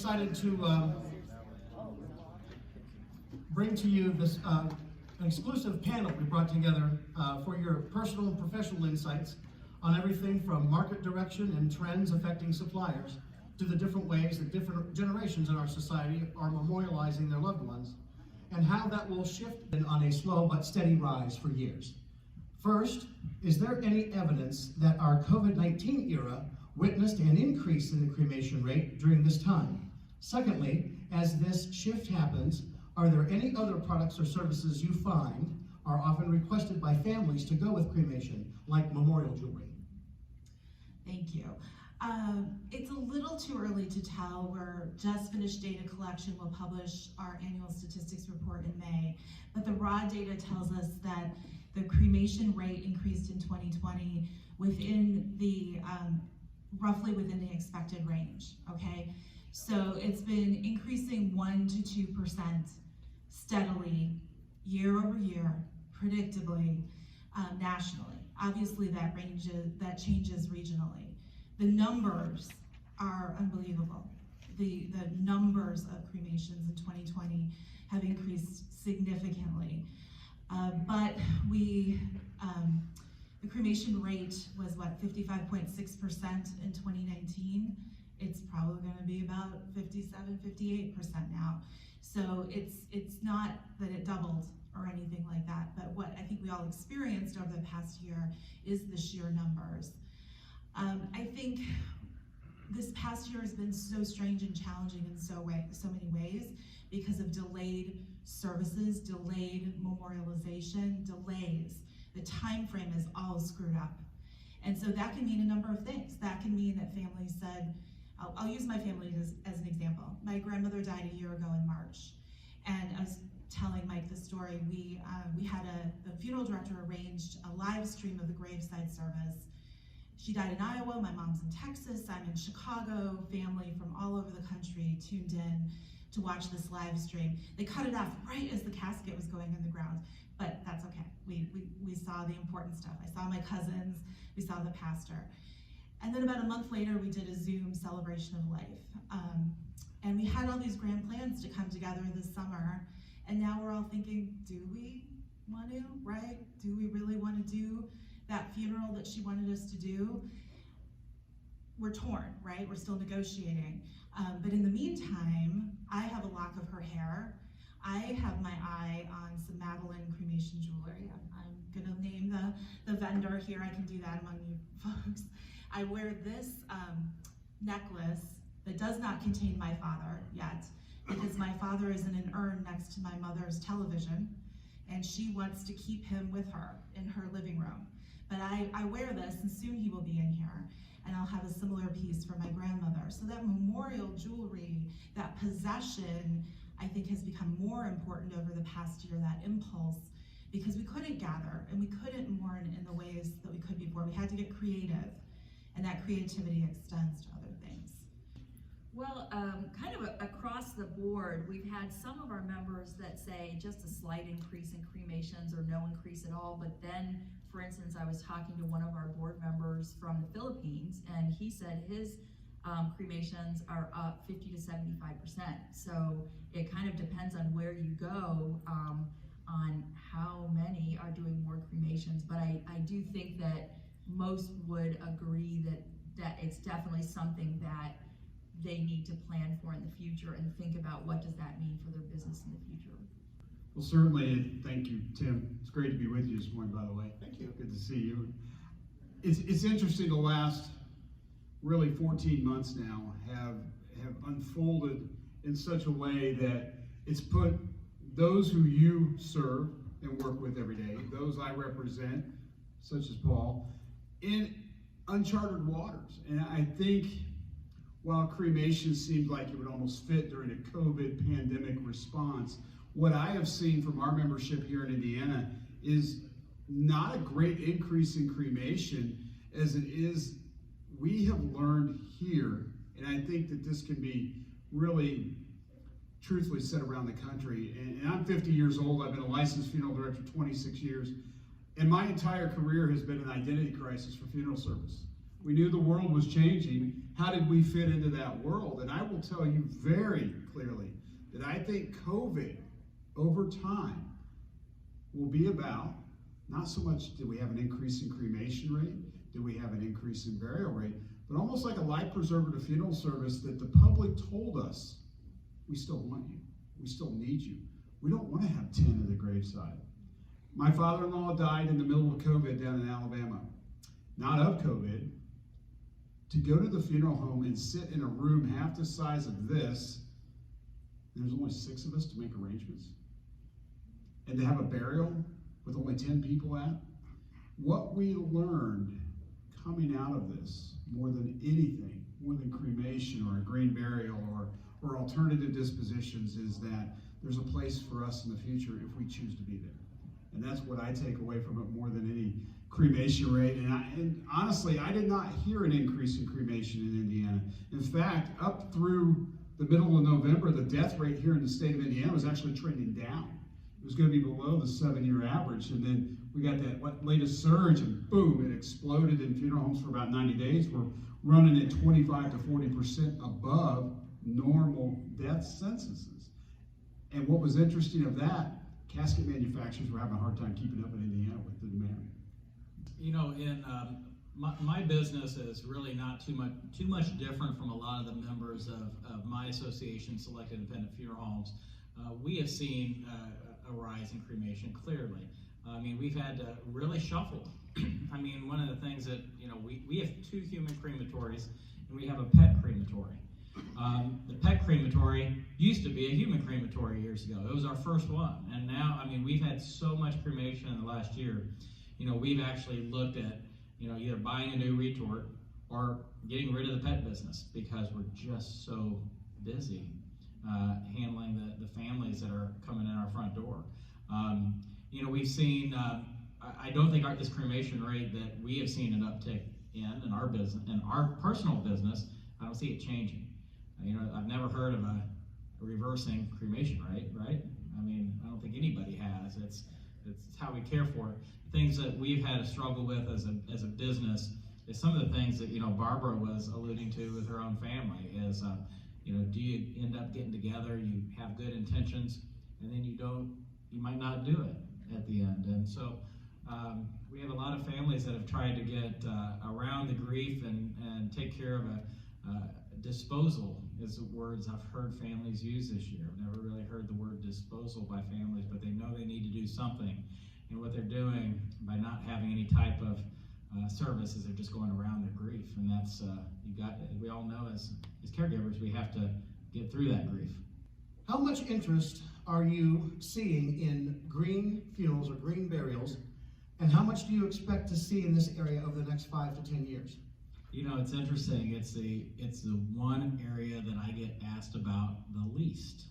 excited to bring to you this an exclusive panel we brought together for your personal and professional insights on everything from market direction and trends affecting suppliers to the different ways that different generations in our society are memorializing their loved ones, and how that will shift on a slow but steady rise for years. First, is there any evidence that our COVID-19 era witnessed an increase in the cremation rate during this time? Secondly, as this shift happens, are there any other products or services you find are often requested by families to go with cremation, like memorial jewelry? Thank you. It's a little too early to tell. We're just finished data collection. We'll publish our annual statistics report in May. But the raw data tells us that the cremation rate increased in 2020 within the, roughly within the expected range, okay? So it's been increasing 1 to 2% steadily, year over year, predictably, nationally. Obviously that changes regionally. The numbers are unbelievable. The numbers of cremations in 2020 have increased significantly. But the cremation rate was what, 55.6% in 2019. It's probably going to be about 57, 58% now. So it's not that it doubled or anything like that, but what I think we all experienced over the past year is the sheer numbers. I think this past year has been so strange and challenging in so many ways because of delayed services, delayed memorialization, delays. The time frame is all screwed up. And so that can mean a number of things. That can mean that families said, I'll use my family as an example. My grandmother died a year ago in March. And I was telling Mike the story. We had the funeral director arranged a live stream of the graveside service. She died in Iowa, my mom's in Texas, I'm in Chicago, family from all over the country tuned in to watch this live stream. They cut it off right as the casket was going in the ground, but that's okay. We saw the important stuff. I saw my cousins, we saw the pastor. And then about a month later, we did a Zoom celebration of life. And we had all these grand plans to come together this summer, and now we're all thinking, do we want to, right? Do we really want to do that funeral that she wanted us to do? We're torn, right? We're still negotiating. But in the meantime, I have a lock of her hair. I have my eye on some Madeline cremation jewelry. I'm gonna name the vendor here. I can do that among you folks. I wear this necklace that does not contain my father yet, because my father is in an urn next to my mother's television, and she wants to keep him with her in her living room. But I wear this, and soon he will be in here, and I'll have a similar piece for my grandmother. So that memorial jewelry, that possession, I think has become more important over the past year, that impulse, because we couldn't gather, and we couldn't mourn in the ways that we could before. We had to get creative, and that creativity extends to other things. Well, kind of across the board, we've had some of our members that say just a slight increase in cremations or no increase at all, but then, for instance, I was talking to one of our board members from the Philippines, and he said his cremations are up 50 to 75%. So it kind of depends on where you go on how many are doing more cremations, but I do think that most would agree that it's definitely something that they need to plan for in the future and think about what does that mean for their business in the future. Well, certainly, thank you, Tim. It's great to be with you this morning, by the way. Thank you. Good to see you. It's interesting, the last really 14 months now have unfolded in such a way that it's put those who you serve and work with every day, those I represent, such as Paul, in uncharted waters. And I think while cremation seemed like it would almost fit during a COVID pandemic response, what I have seen from our membership here in Indiana is not a great increase in cremation as it is we have learned here, and I think that this can be really truthfully said around the country, and I'm 50 years old, I've been a licensed funeral director 26 years, and my entire career has been an identity crisis for funeral service. We knew the world was changing. How did we fit into that world? And I will tell you very clearly that I think COVID, over time, will be about, not so much did we have an increase in cremation rate, did we have an increase in burial rate, but almost like a life preservative funeral service that the public told us, we still want you, we still need you. We don't want to have 10 at the graveside. My father-in-law died in the middle of COVID down in Alabama. Not of COVID. To go to the funeral home and sit in a room half the size of this, and there's only 6 of us to make arrangements, and to have a burial with only 10 people at, what we learned coming out of this, more than anything, more than cremation or a green burial or alternative dispositions, is that there's a place for us in the future if we choose to be there. And that's what I take away from it more than any cremation rate. And honestly, I did not hear an increase in cremation in Indiana. In fact, up through the middle of November, the death rate here in the state of Indiana was actually trending down. It was going to be below the 7-year average. And then we got that latest surge, and boom, it exploded in funeral homes for about 90 days. We're running at 25 to 40% above normal death censuses. And what was interesting of that, casket manufacturers were having a hard time keeping up in Indiana with the demand. You know, in my business is really not too much different from a lot of the members of my association, Select Independent Funeral Homes. We have seen a rise in cremation, clearly. I mean, we've had to really shuffle. I mean, one of the things that, you know, we have 2 human crematories, and we have a pet crematory. The pet crematory used to be a human crematory years ago. It was our first one. And now, I mean, we've had so much cremation in the last year. You know, we've actually looked at, you know, either buying a new retort or getting rid of the pet business because we're just so busy handling the families that are coming in our front door. You know, we've seen, I don't think this cremation rate that we have seen an uptick in our business, in our personal business, I don't see it changing. You know, I've never heard of a reversing cremation rate, right? I mean, I don't think anybody has. It's how we care for it. Things that we've had to struggle with as a business is some of the things that, you know, Barbara was alluding to with her own family is, you know, do you end up getting together, you have good intentions, and then you might not do it at the end. And so we have a lot of families that have tried to get around the grief and take care of a disposal is the words I've heard families use this year. I've never really heard the word disposal by families, but they know they need to do something. And what they're doing by not having any type of service is they're just going around their grief. And that's, we all know as caregivers, we have to get through that grief. How much interest are you seeing in green funerals or green burials, and how much do you expect to see in this area over the next 5 to 10 years? You know, it's interesting. It's the one area that I get asked about the least.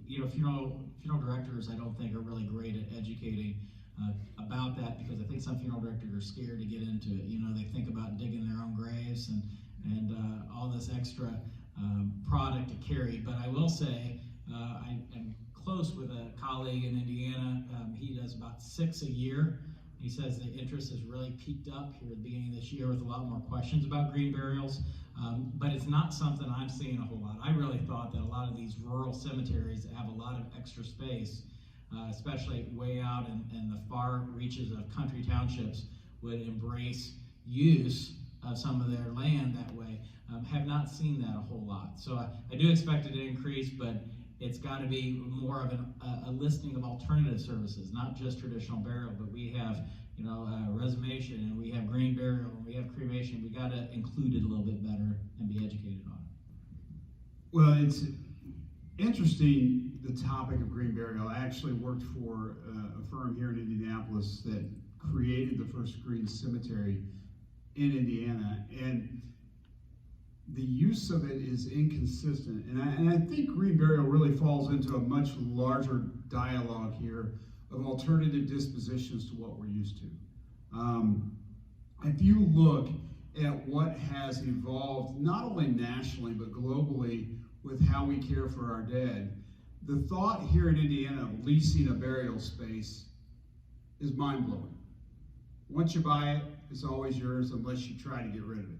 You know, funeral directors, I don't think, are really great at educating about that, because I think some funeral directors are scared to get into it. You know, they think about digging their own graves and all this extra product to carry. But I will say, I'm close with a colleague in Indiana. He does about 6 a year. He says the interest has really peaked up here at the beginning of this year with a lot more questions about green burials, but it's not something I'm seeing a whole lot. I really thought that a lot of these rural cemeteries that have a lot of extra space, especially way out in the far reaches of country townships, would embrace use of some of their land that way. Have not seen that a whole lot. So I do expect it to increase, but it's got to be more of a listing of alternative services, not just traditional burial, but we have, you know, resumation, and we have green burial, and we have cremation. We got to include it a little bit better and be educated on it. Well, it's interesting, the topic of green burial. I actually worked for a firm here in Indianapolis that created the first green cemetery in Indiana, and the use of it is inconsistent. And I think green burial really falls into a much larger dialogue here of alternative dispositions to what we're used to. If you look at what has evolved, not only nationally, but globally, with how we care for our dead, the thought here in Indiana of leasing a burial space is mind-blowing. Once you buy it, it's always yours unless you try to get rid of it.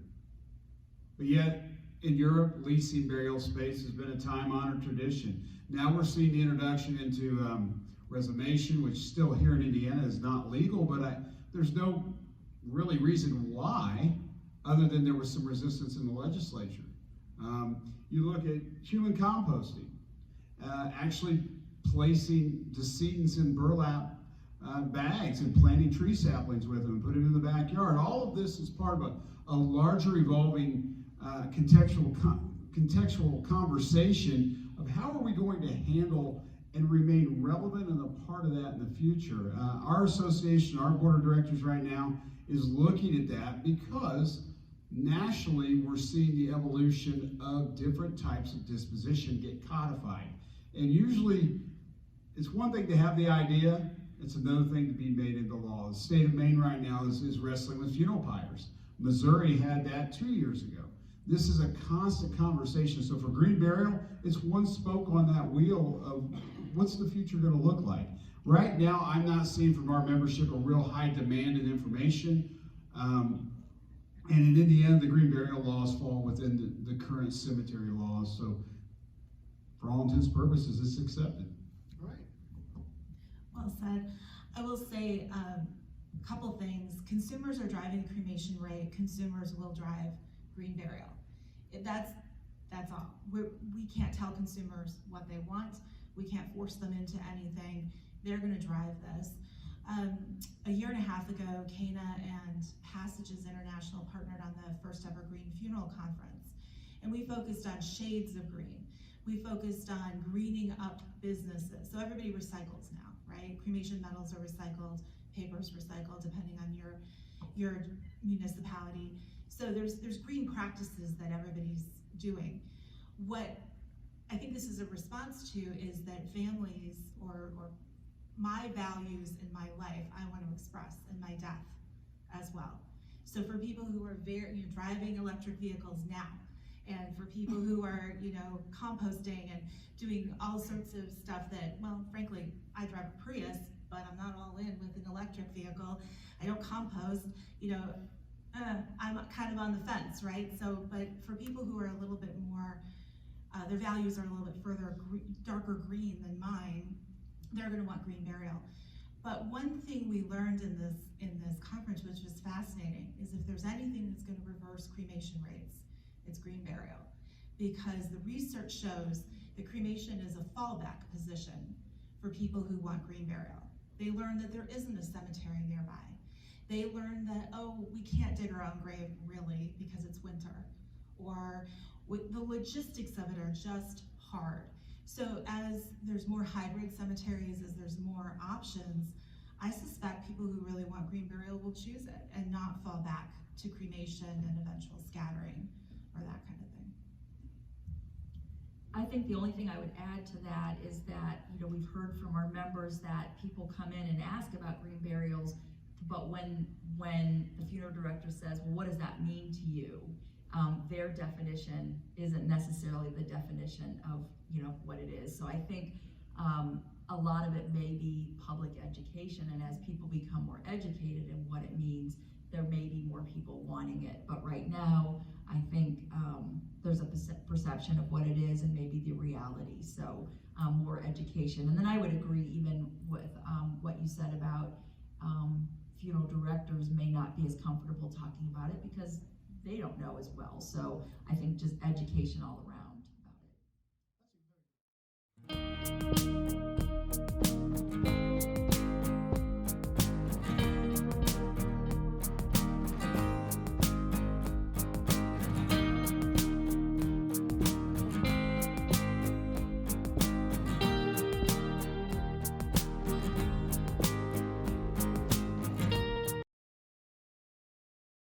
But yet, in Europe, leasing burial space has been a time-honored tradition. Now we're seeing the introduction into resumation, which still here in Indiana is not legal, but there's no really reason why, other than there was some resistance in the legislature. You look at human composting, actually placing decedents in burlap bags and planting tree saplings with them and putting them in the backyard. All of this is part of a larger evolving contextual conversation of how are we going to handle and remain relevant and a part of that in the future. Our association, our board of directors right now is looking at that because nationally we're seeing the evolution of different types of disposition get codified. And usually it's one thing to have the idea, it's another thing to be made into law. The state of Maine right now is wrestling with funeral pyres. Missouri had that 2 years ago. This is a constant conversation. So for green burial, it's one spoke on that wheel of what's the future going to look like. Right now, I'm not seeing from our membership a real high demand in information. And in Indiana, the green burial laws fall within the current cemetery laws. So for all intents and purposes, it's accepted. All right. Well said. I will say a couple things. Consumers are driving the cremation rate. Consumers will drive green burial. That's all. We can't tell consumers what they want. We can't force them into anything. They're going to drive this. A year and a half ago, Cana and Passages International partnered on the first ever Green Funeral Conference. And we focused on shades of green. We focused on greening up businesses. So everybody recycles now, right? Cremation metals are recycled, paper's recycled, depending on your municipality. So there's green practices that everybody's doing. What I think this is a response to is that families or my values in my life, I want to express in my death as well. So for people who are driving electric vehicles now, and for people who are, composting and doing all sorts of stuff that, well, frankly, I drive a Prius, but I'm not all in with an electric vehicle. I don't compost, I'm kind of on the fence, right? So, but for people who are a little bit more, their values are a little bit further, darker green than mine, they're going to want green burial. But one thing we learned in this conference, which was fascinating, is if there's anything that's going to reverse cremation rates, it's green burial. Because the research shows that cremation is a fallback position for people who want green burial. They learned that there isn't a cemetery nearby. They learned that, we can't dig our own grave really because it's winter. Or the logistics of it are just hard. So as there's more hybrid cemeteries, as there's more options, I suspect people who really want green burial will choose it and not fall back to cremation and eventual scattering or that kind of thing. I think the only thing I would add to that is that, we've heard from our members that people come in and ask about green burials, but when the funeral director says, well, what does that mean to you? Their definition isn't necessarily the definition of, what it is. So I think a lot of it may be public education, and as people become more educated in what it means, there may be more people wanting it. But right now, I think there's a perception of what it is and maybe the reality. So more education. And then I would agree even with what you said about funeral directors may not be as comfortable talking about it because they don't know as well. So I think just education all around.